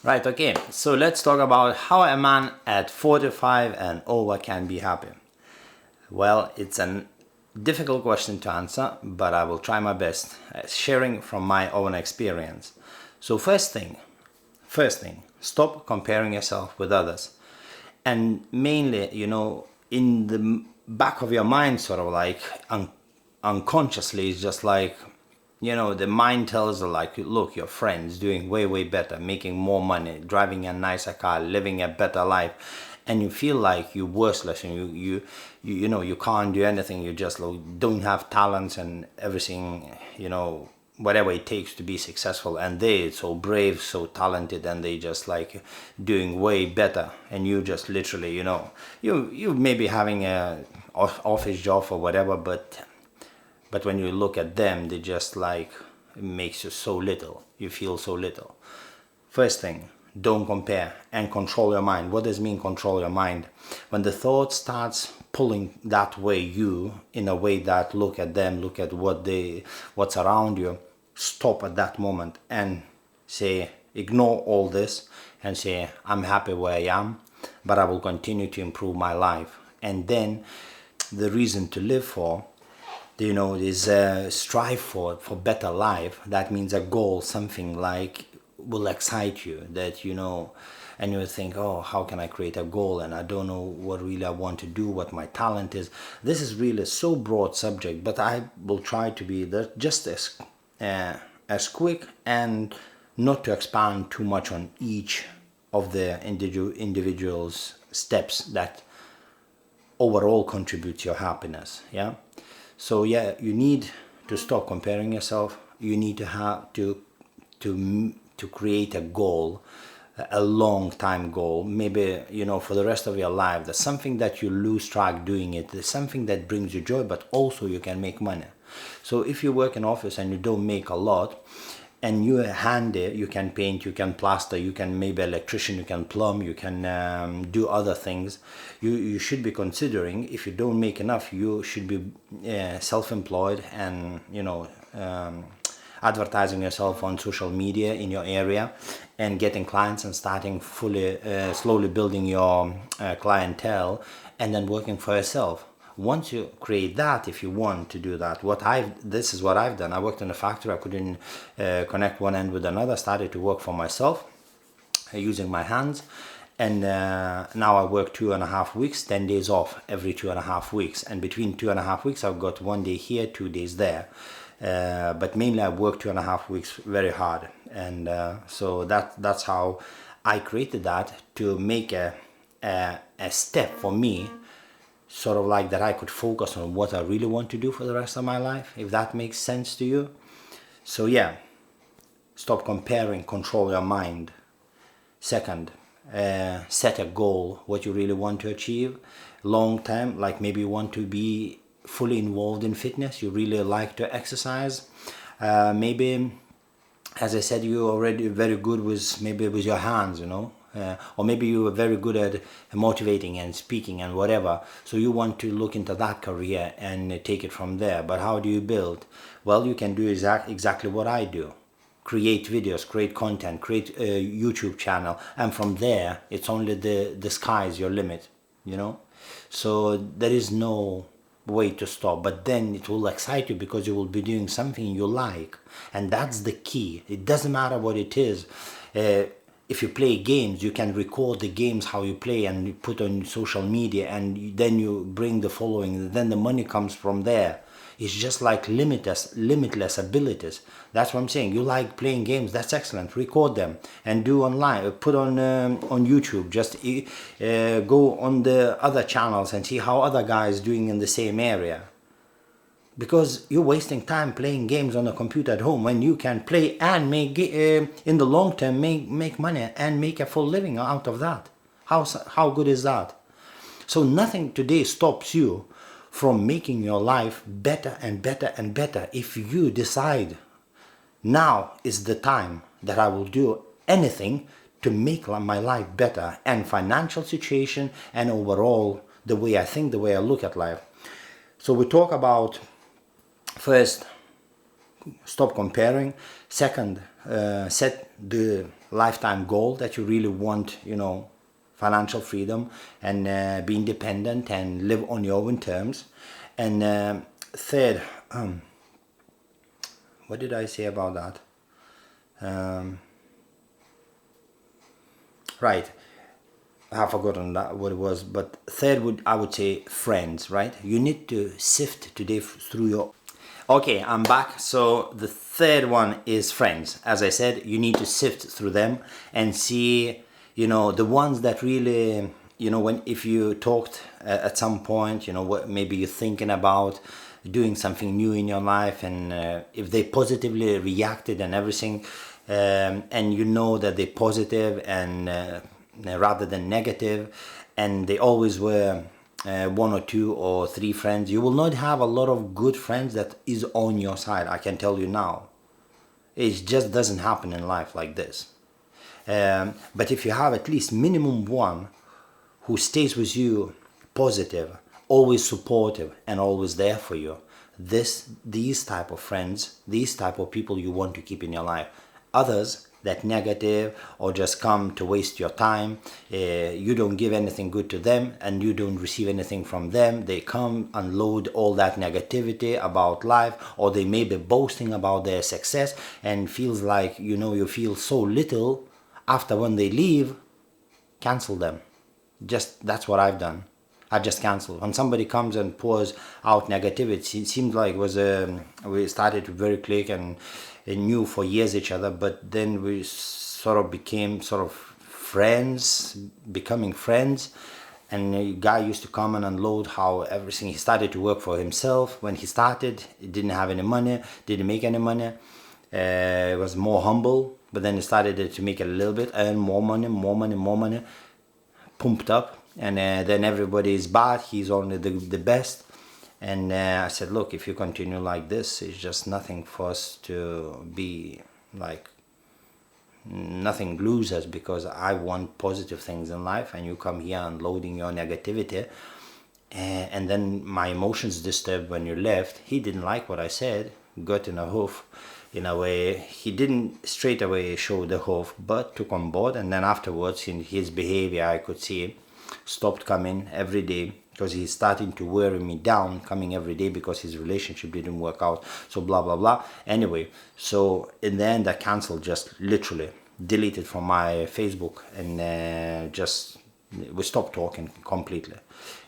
Right, okay. So let's talk about how a man at 45 and over can be happy. Well, it's a difficult question to answer, but I will try my best, sharing from my own experience. So first thing, stop comparing yourself with others. And mainly, in the back of your mind, sort of like unconsciously, it's just like, the mind tells you, like, look, your friend's doing way, way better, making more money, driving a nicer car, living a better life. And you feel like you're worthless and you can't do anything. You just like, don't have talents and everything, whatever it takes to be successful, and they so brave, so talented, and they just like doing way better, and you just literally, you may be having a office job or whatever, but when you look at them, they just like, it makes you so little, you feel so little. First thing, don't compare and control your mind. What does it mean, control your mind? When the thought starts pulling that way, you in a way that look at them, look at what's around you, stop at that moment and say, ignore all this and say, I'm happy where I am, but I will continue to improve my life. And then the reason to live for, is strive for better life. That means a goal, something like will excite you, that and you think, oh, how can I create a goal, and I don't know what really I want to do, what my talent is. This is really so broad subject, but I will try to be there just as quick and not to expand too much on each of the individuals steps that overall contribute to your happiness. Yeah. So yeah, you need to stop comparing yourself. You need to have to create a goal, a long time goal, maybe for the rest of your life. There's something that you lose track doing it. There's something that brings you joy, but also you can make money. So if you work in office and you don't make a lot, and you're handy, you can paint, you can plaster, you can maybe electrician, you can plumb, you can do other things. You should be considering, if you don't make enough, you should be self-employed and advertising yourself on social media in your area and getting clients and starting slowly building your clientele, and then working for yourself. Once you create that, if you want to do that, this is what I've done. I worked in a factory. I couldn't connect one end with another. Started to work for myself using my hands, and now I work 2.5 weeks, 10 days off every 2.5 weeks, and between 2.5 weeks I've got 1 day here, 2 days there. But mainly I work 2.5 weeks very hard, and so that's how I created that, to make a step for me, sort of like that I could focus on what I really want to do for the rest of my life, if that makes sense to you. So yeah, stop comparing, control your mind. Second, set a goal, what you really want to achieve long term. Like maybe you want to be fully involved in fitness, you really like to exercise. Maybe, as I said, you're already very good with your hands, or maybe you are very good at motivating and speaking and whatever. So you want to look into that career and take it from there. But how do you build? Well, you can do exactly what I do. Create videos, create content, create a YouTube channel, and from there, it's only the sky's your limit, So there is no way to stop, but then it will excite you because you will be doing something you like, and that's the key. It doesn't matter what it is. If you play games, you can record the games how you play and you put on social media, and then you bring the following, and then the money comes from there. It's just like limitless abilities. That's what I'm saying. You like playing games, that's excellent. Record them and do online. Put on YouTube. Just go on the other channels and see how other guys doing in the same area. Because you're wasting time playing games on a computer at home when you can play and make in the long term make money and make a full living out of that. How good is that? So nothing today stops you from making your life better and better and better. If you decide now is the time that I will do anything to make my life better, and financial situation, and overall the way I think, the way I look at life. So we talk about, first, stop comparing. Second, set the lifetime goal that you really want, financial freedom and be independent and live on your own terms. And third, what did I say about that? Right, I have forgotten that what it was. But third I would say friends, right? You need to sift today through your. Okay, I'm back. So the third one is friends. As I said, you need to sift through them and see, the ones that really, when if you talked at some point, what maybe you're thinking about doing something new in your life, and if they positively reacted and everything, and that they're positive and rather than negative, and they always were one or two or three friends, you will not have a lot of good friends that is on your side. I can tell you now. It just doesn't happen in life like this. But if you have at least minimum one who stays with you, positive, always supportive, and always there for you, these type of friends, these type of people you want to keep in your life. Others that negative or just come to waste your time, you don't give anything good to them and you don't receive anything from them. They come unload all that negativity about life, or they may be boasting about their success and feels like you feel so little. After when they leave, cancel them. Just that's what I've done. I just cancel. When somebody comes and pours out negativity, it seemed like we started to very click and knew for years each other, but then we sort of became sort of friends, becoming friends. And a guy used to come and unload how everything, he started to work for himself. When he started, he didn't have any money, didn't make any money. It was more humble, but then he started to make a little bit, earn more money, pumped up. And then everybody is bad, he's only the best. And I said, look, if you continue like this, it's just nothing for us to be like, nothing glues us, because I want positive things in life, and you come here unloading your negativity. And then my emotions disturbed when you left. He didn't like what I said, got in a hoof. In a way, he didn't straight away show the hoof, but took on board. And then afterwards, in his behavior, I could see stopped coming every day, because he's starting to wear me down, coming every day because his relationship didn't work out, so blah blah blah. Anyway, so in the end I canceled, just literally deleted from my Facebook, and just we stopped talking completely.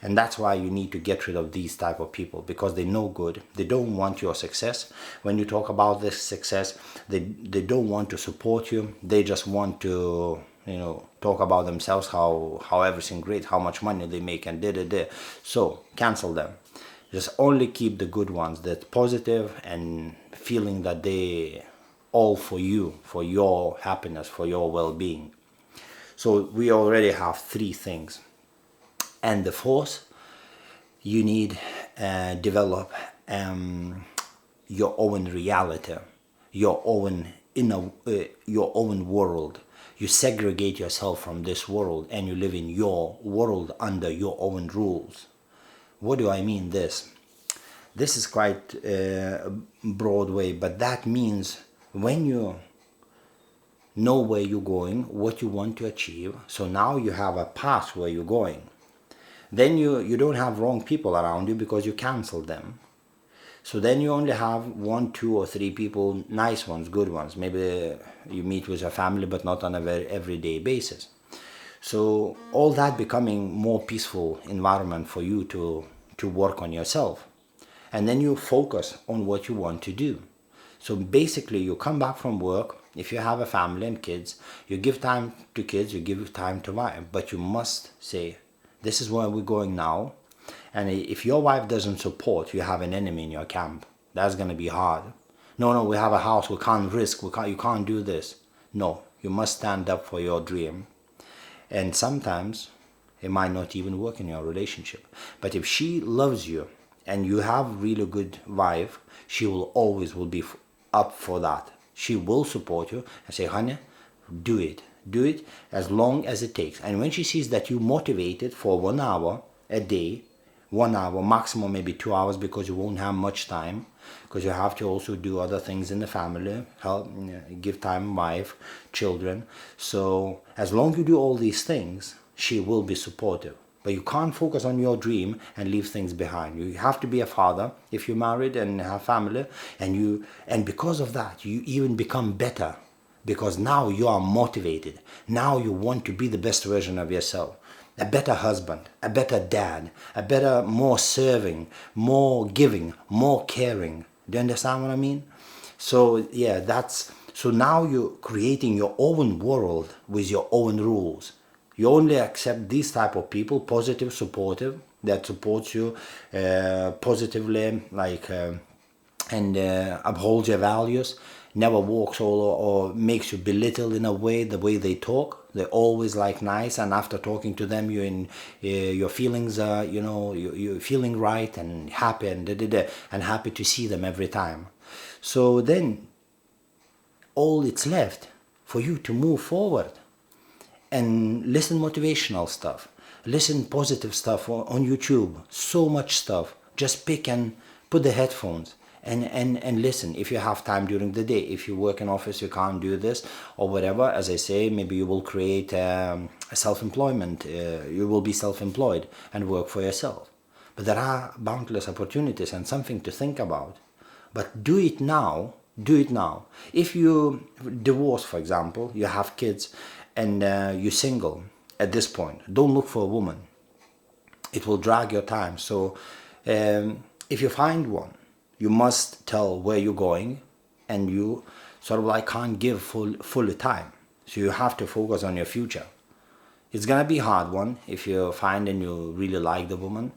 And that's why you need to get rid of these type of people, because they're no good. They don't want your success. When you talk about this success, they don't want to support you. They just want to talk about themselves, how everything great, how much money they make, and so cancel them. Just only keep the good ones, that positive and feeling that they all for you, for your happiness, for your well-being. So we already have three things. And the fourth, you need develop your own reality, your own your own world. You segregate yourself from this world and you live in your world under your own rules. What do I mean this? This is quite a broad way, but that means when you know where you're going, what you want to achieve, so now you have a path where you're going. Then you don't have wrong people around you because you cancel them. So then you only have 1, 2, or 3 people, nice ones, good ones. Maybe you meet with a family, but not on a very everyday basis. So all that becoming more peaceful environment for you to work on yourself. And then you focus on what you want to do. So basically you come back from work. If you have a family and kids, you give time to kids, you give time to wife. But you must say, this is where we're going now. And if your wife doesn't support, you have an enemy in your camp. That's going to be hard. No, we have a house, we can't risk, you can't do this. No, you must stand up for your dream. And sometimes it might not even work in your relationship. But if she loves you and you have really good wife, she will always be up for that. She will support you and say, honey, do it as long as it takes. And when she sees that you motivated for 1 hour a day, 1 hour, maximum maybe 2 hours, because you won't have much time, because you have to also do other things in the family, help, give time, wife, children. So as long as you do all these things, she will be supportive. But you can't focus on your dream and leave things behind. You have to be a father if you're married and have family, and because of that, you even become better, because now you are motivated. Now you want to be the best version of yourself. A better husband, a better dad, a better, more serving, more giving, more caring. Do you understand what I mean? So yeah, so now you're creating your own world with your own rules. You only accept these type of people, positive, supportive, that supports you positively, and upholds your values, never walks or makes you belittle in a way, the way they talk. They're always nice, and after talking to them, your feelings are, you're feeling right and happy and happy to see them every time. So then all it's left for you to move forward and listen motivational stuff, listen positive stuff on YouTube, so much stuff. Just pick and put the headphones and listen if you have time during the day. If you work in office, you can't do this or whatever. As I say, maybe you will create a self-employment. You will be self-employed and work for yourself. But there are boundless opportunities and something to think about. But do it now. Do it now. If you divorce, for example, you have kids, and you're single at this point, don't look for a woman. It will drag your time. So if you find one, you must tell where you're going, and you sort of can't give full time. So you have to focus on your future. It's gonna be a hard one if you find and you really like the woman.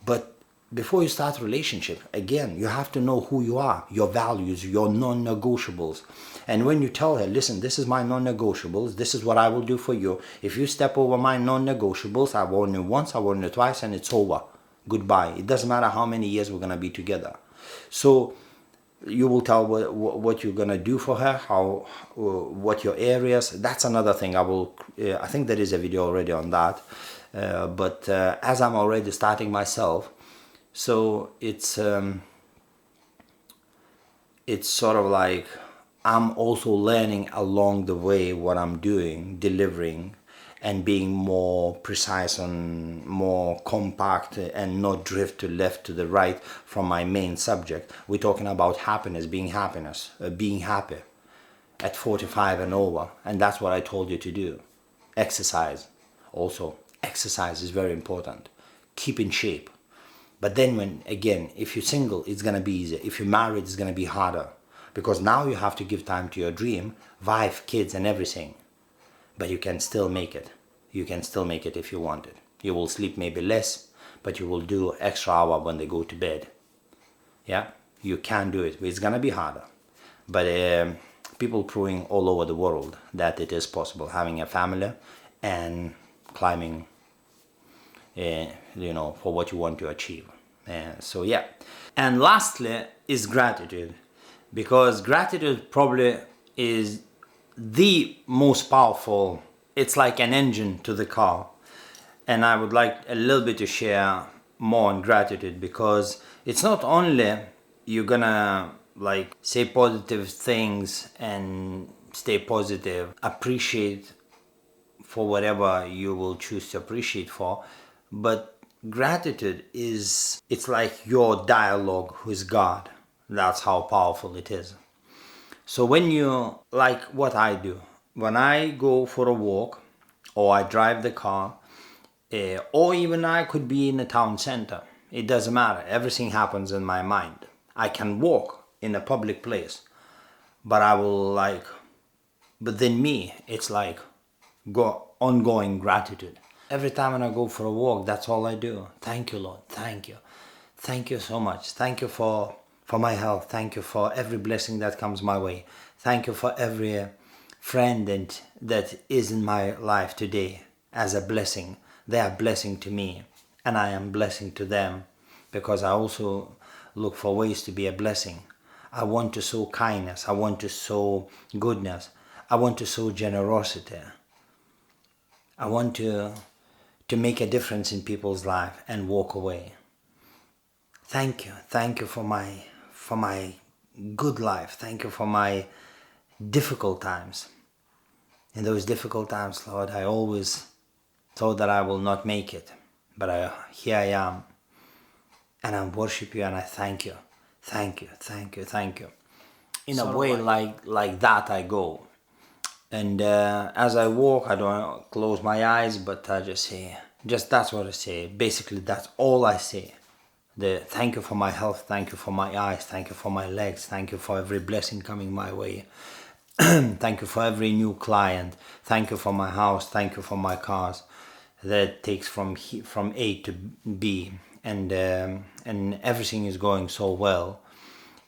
But before you start a relationship, again, you have to know who you are, your values, your non-negotiables. And when you tell her, listen, this is my non-negotiables, this is what I will do for you. If you step over my non-negotiables, I warn you once, I warn you twice, and it's over. Goodbye. It doesn't matter how many years we're going to be together. So you will tell what you're going to do for her, what your areas. That's another thing. I think there is a video already on that. But as I'm already starting myself, so it's sort of I'm also learning along the way what I'm doing, delivering, and being more precise and more compact, and not drift to left to the right from my main subject. We're talking about happiness, being happy at 45 and over, and that's what I told you to do. Exercise. Also, exercise is very important. Keep in shape. But then if you're single, it's going to be easier. If you're married, it's going to be harder. Because now you have to give time to your dream, wife, kids, and everything. But you can still make it. You can still make it if you want it. You will sleep maybe less, but you will do extra hour when they go to bed. Yeah? You can do it. It's going to be harder. But people proving all over the world that it is possible, having a family and climbing for what you want to achieve. So yeah. And lastly is gratitude, because gratitude probably is the most powerful. It's like an engine to the car. And I would like a little bit to share more on gratitude, because it's not only you're gonna say positive things and stay positive, appreciate for whatever you will choose to appreciate for. But gratitude it's like your dialogue with God. That's how powerful it is. So when you, what I do, when I go for a walk, or I drive the car, or even I could be in a town center, it doesn't matter. Everything happens in my mind. I can walk in a public place, but I will but then me, it's ongoing gratitude. Every time when I go for a walk, that's all I do. Thank you, Lord. Thank you. Thank you so much. Thank you for my health. Thank you for every blessing that comes my way. Thank you for every friend that is in my life today as a blessing. They are a blessing to me, and I am blessing to them, because I also look for ways to be a blessing. I want to sow kindness. I want to sow goodness. I want to sow generosity. I want to to make a difference in people's life and walk away. Thank you for my good life. Thank you for my difficult times. In those difficult times, Lord, I always thought that I will not make it, but here I am, and I worship you and I thank you. Thank you. In a way like that I go. And as I walk, I don't close my eyes, but I just say, that's what I say. Basically, that's all I say. The thank you for my health, thank you for my eyes, thank you for my legs, thank you for every blessing coming my way. Thank you for every new client, thank you for my house, thank you for my cars. That takes from A to B, and everything is going so well.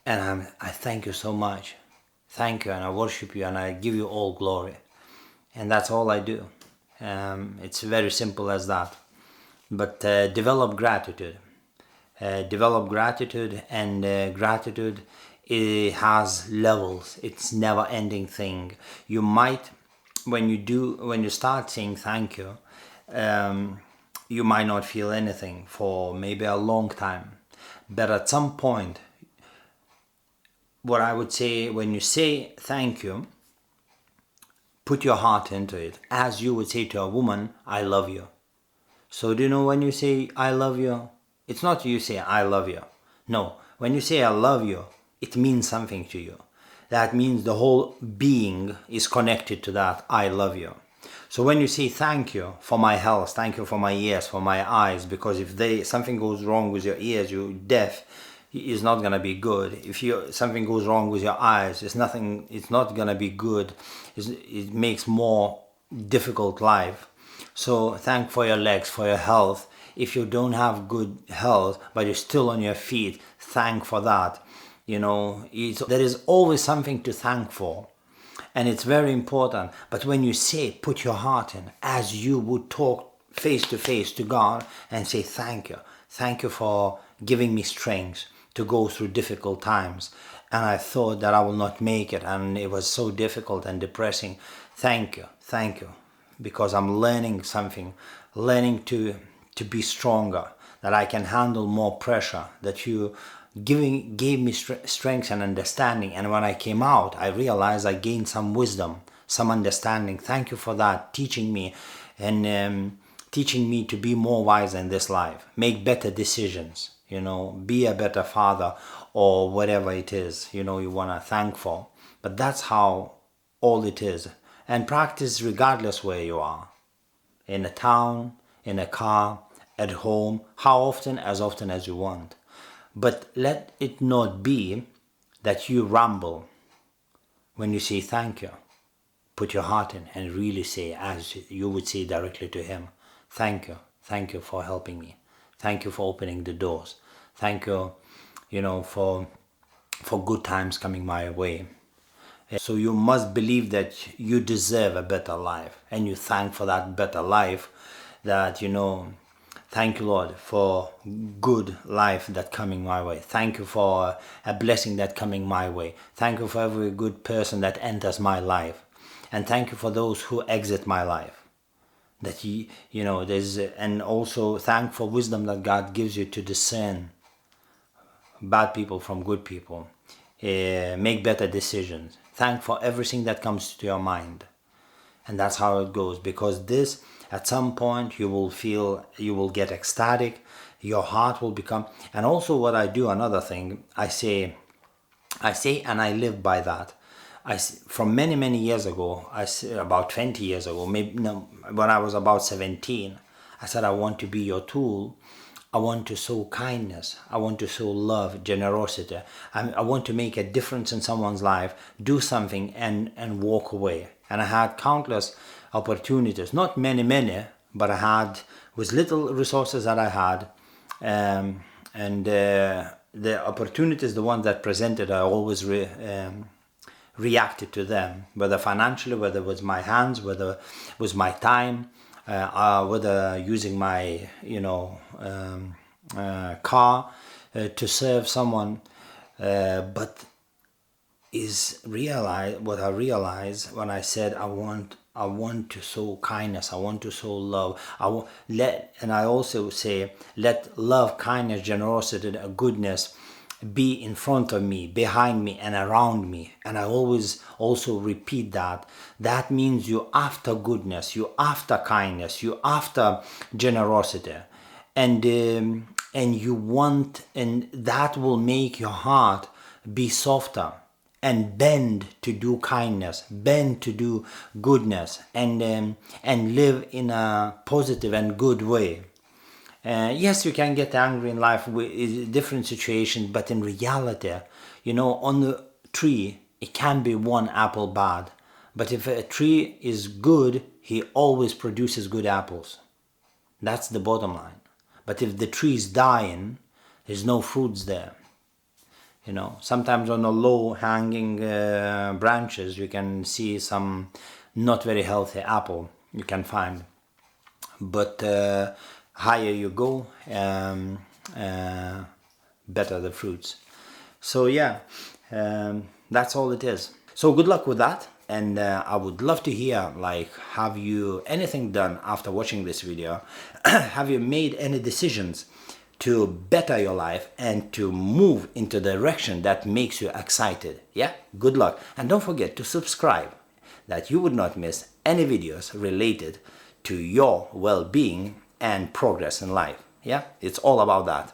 And I thank you so much. Thank you, and I worship you, and I give you all glory. And that's all I do. It's very simple as that. But develop gratitude. And gratitude, it has levels. It's never-ending thing. You might, when you start saying thank you, you might not feel anything for maybe a long time. But at some point, what I would say, when you say thank you, put your heart into it, as you would say to a woman, I love you. So do you know, when you say I love you, it's not you say I love you. No, when you say I love you, it means something to you. That means the whole being is connected to that I love you. So when you say thank you for my health, thank you for my ears, for my eyes, because if something goes wrong with your ears, you're deaf, it's not gonna be good. If something goes wrong with your eyes, it's not gonna be good. It makes more difficult life. So thank for your legs, for your health. If you don't have good health, but you're still on your feet, thank for that. There is always something to thank for. And it's very important. But when you say, put your heart in, as you would talk face to face to God and say, thank you. Thank you for giving me strength to go through difficult times. And I thought that I will not make it. And it was so difficult and depressing. Thank you. Because I'm learning something, learning to be stronger, that I can handle more pressure, that you gave me strength and understanding. And when I came out, I realized I gained some wisdom, some understanding. Thank you for that, teaching me and teaching me to be more wise in this life, make better decisions, be a better father or whatever it is, you want to thank for. But that's how all it is. And practice regardless where you are, in a town, in a car, at home, how often? As often as you want. But let it not be that you ramble when you say thank you. Put your heart in and really say, as you would say directly to him, thank you for helping me. Thank you for opening the doors. Thank you, for good times coming my way. So you must believe that you deserve a better life, and you thank for that better life. That thank you, Lord, for good life that coming my way. Thank you for a blessing that coming my way. Thank you for every good person that enters my life, and thank you for those who exit my life. That and also thank for wisdom that God gives you to discern bad people from good people. Make better decisions. Thank for everything that comes to your mind. And that's how it goes, because this, at some point, you will get ecstatic, your heart will become. And also what I do, another thing, I say and I live by that. From many years ago, about 20 years ago, when I was about 17, I said, I want to be your tool. I want to sow kindness. I want to sow love, generosity. I want to make a difference in someone's life, do something and walk away. And I had countless opportunities, not many, but I had, with little resources that I had, the opportunities, the ones that presented, I always reacted to them, whether financially, whether with my hands, whether with my time, whether using my car to serve someone. But what I realized when I said I want I want to sow kindness. I want to sow love. And I also say, let love, kindness, generosity, and goodness be in front of me, behind me, and around me. And I always also repeat that. That means you after goodness, you after kindness, you after generosity, and you want, and that will make your heart be softer and bend to do kindness, bend to do goodness, and live in a positive and good way. Yes, you can get angry in life with different situations, but in reality, on the tree, it can be one apple bad. But if a tree is good, he always produces good apples. That's the bottom line. But if the tree is dying, there's no fruits there. Sometimes on the low hanging branches, you can see some not very healthy apple you can find. But higher you go, better the fruits. So yeah, that's all it is. So good luck with that. And I would love to hear, like, have you anything done after watching this video? Have you made any decisions to better your life and to move into the direction that makes you excited? Yeah, good luck. And don't forget to subscribe, that you would not miss any videos related to your well-being and progress in life. Yeah, it's all about that.